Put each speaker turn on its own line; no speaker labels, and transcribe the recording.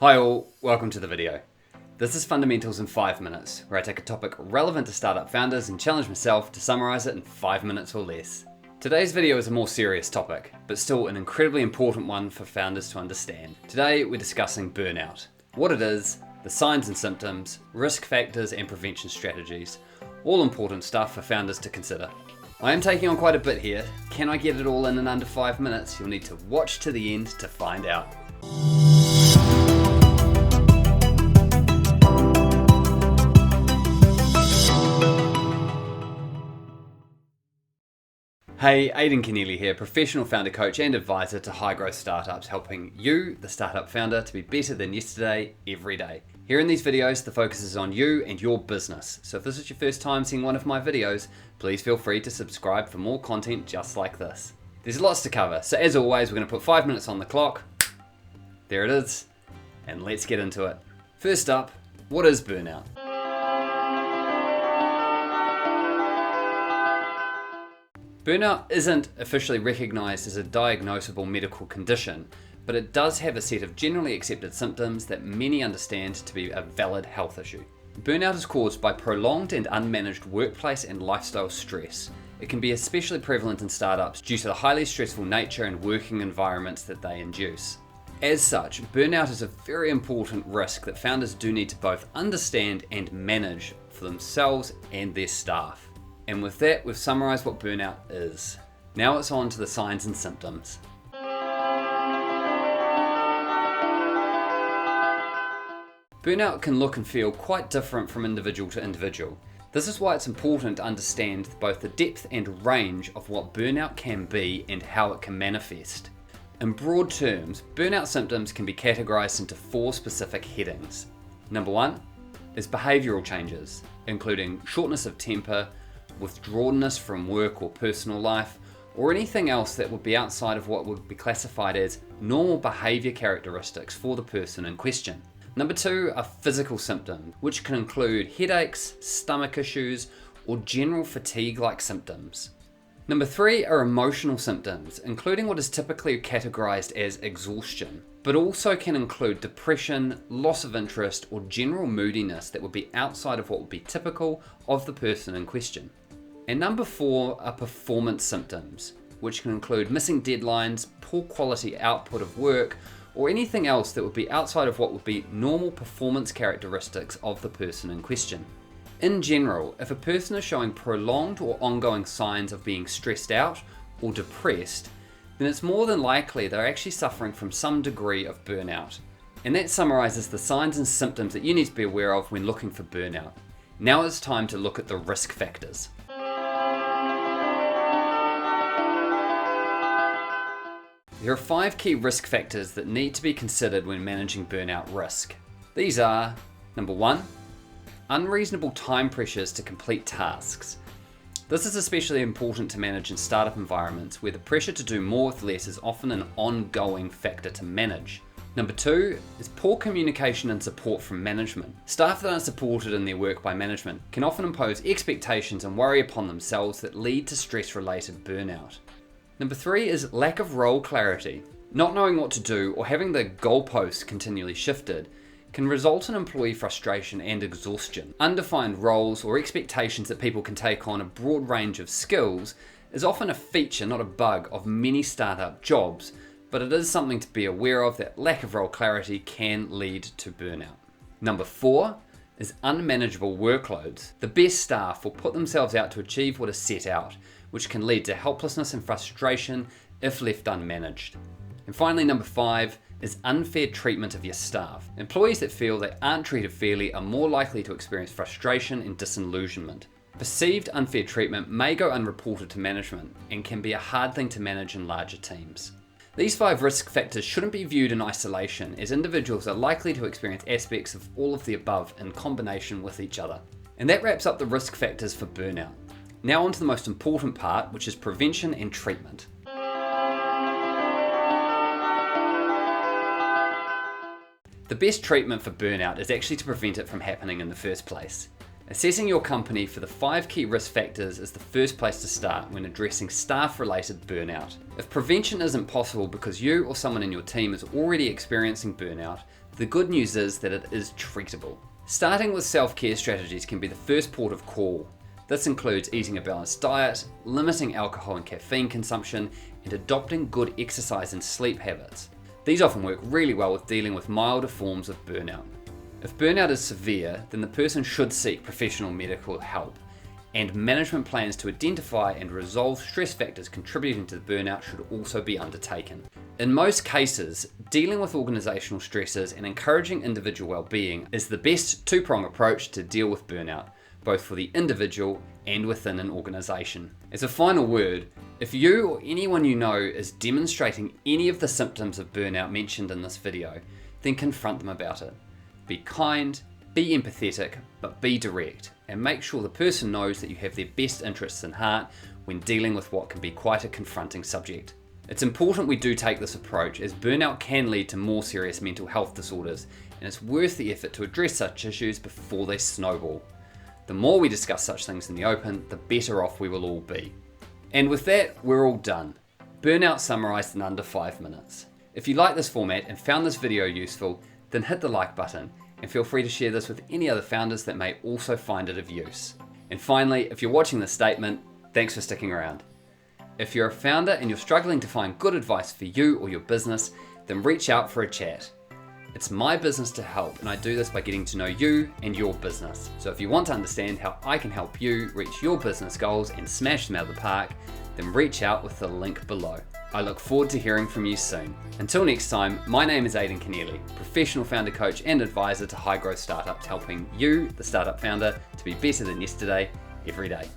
Hi all, welcome to the video. This is Fundamentals in 5 minutes, where I take a topic relevant to startup founders and challenge myself to summarize it in 5 minutes or less. Today's video is a more serious topic, but still an incredibly important one for founders to understand. Today we're discussing burnout, what it is, the signs and symptoms, risk factors and prevention strategies, all important stuff for founders to consider. I am taking on quite a bit here. Can I get it all in under 5 minutes? You'll need to watch to the end to find out. Hey, Aidan here, professional founder coach and advisor to high growth startups, helping you, the startup founder, to be better than yesterday every day. Here in these videos, the focus is on you and your business. So if this is your first time seeing one of my videos, please feel free to subscribe for more content just like this. There's lots to cover, so as always, we're going to put 5 minutes on the clock. There it is, and let's get into it. First up, what is burnout? Burnout isn't officially recognised as a diagnosable medical condition, but it does have a set of generally accepted symptoms that many understand to be a valid health issue. Burnout is caused by prolonged and unmanaged workplace and lifestyle stress. It can be especially prevalent in startups due to the highly stressful nature and working environments that they induce. As such, burnout is a very important risk that founders do need to both understand and manage for themselves and their staff. And with that, we've summarised what burnout is. Now it's on to the signs and symptoms. Burnout can look and feel quite different from individual to individual. This is why it's important to understand both the depth and range of what burnout can be and how it can manifest. In broad terms, burnout symptoms can be categorised into 4 specific headings. Number 1 is behavioural changes, including shortness of temper, withdrawnness from work or personal life, or anything else that would be outside of what would be classified as normal behaviour characteristics for the person in question. Number 2 are physical symptoms, which can include headaches, stomach issues, or general fatigue-like symptoms. Number 3 are emotional symptoms, including what is typically categorised as exhaustion, but also can include depression, loss of interest, or general moodiness that would be outside of what would be typical of the person in question. And number 4 are performance symptoms, which can include missing deadlines, poor quality output of work, or anything else that would be outside of what would be normal performance characteristics of the person in question. In general, if a person is showing prolonged or ongoing signs of being stressed out or depressed, then it's more than likely they're actually suffering from some degree of burnout. And that summarises the signs and symptoms that you need to be aware of when looking for burnout. Now it's time to look at the risk factors. There are 5 key risk factors that need to be considered when managing burnout risk. These are, number 1, unreasonable time pressures to complete tasks. This is especially important to manage in startup environments where the pressure to do more with less is often an ongoing factor to manage. Number 2 is poor communication and support from management. Staff that aren't supported in their work by management can often impose expectations and worry upon themselves that lead to stress-related burnout. Number 3 is lack of role clarity. Not knowing what to do or having the goalposts continually shifted can result in employee frustration and exhaustion. Undefined roles or expectations that people can take on a broad range of skills is often a feature, not a bug, of many startup jobs, but it is something to be aware of that lack of role clarity can lead to burnout. Number 4 is unmanageable workloads. The best staff will put themselves out to achieve what is set out, which can lead to helplessness and frustration if left unmanaged. And finally, number 5 is unfair treatment of your staff. Employees that feel they aren't treated fairly are more likely to experience frustration and disillusionment. Perceived unfair treatment may go unreported to management and can be a hard thing to manage in larger teams. These 5 risk factors shouldn't be viewed in isolation, as individuals are likely to experience aspects of all of the above in combination with each other. And that wraps up the risk factors for burnout. Now on to the most important part, which is prevention and treatment. The best treatment for burnout is actually to prevent it from happening in the first place. Assessing your company for the 5 key risk factors is the first place to start when addressing staff-related burnout. If prevention isn't possible because you or someone in your team is already experiencing burnout, The good news is that it is treatable. Starting with self-care strategies can be the first port of call. This includes eating a balanced diet, limiting alcohol and caffeine consumption, and adopting good exercise and sleep habits. These often work really well with dealing with milder forms of burnout. If burnout is severe, then the person should seek professional medical help, and management plans to identify and resolve stress factors contributing to the burnout should also be undertaken. In most cases, dealing with organisational stresses and encouraging individual well-being is the best two-prong approach to deal with burnout, both for the individual and within an organisation. As a final word, if you or anyone you know is demonstrating any of the symptoms of burnout mentioned in this video, then confront them about it. Be kind, be empathetic, but be direct, and make sure the person knows that you have their best interests in heart when dealing with what can be quite a confronting subject. It's important we do take this approach, as burnout can lead to more serious mental health disorders, and it's worth the effort to address such issues before they snowball. The more we discuss such things in the open, the better off we will all be. And with that, we're all done. Burnout summarised in under 5 minutes. If you like this format and found this video useful, then hit the like button, and feel free to share this with any other founders that may also find it of use. And finally, if you're watching this statement, thanks for sticking around. If you're a founder and you're struggling to find good advice for you or your business, then reach out for a chat. It's my business to help, and I do this by getting to know you and your business. So if you want to understand how I can help you reach your business goals and smash them out of the park, then reach out with the link below. I look forward to hearing from you soon. Until next time, my name is Aidan, professional founder coach and advisor to high growth startups, helping you, the startup founder, to be better than yesterday, every day.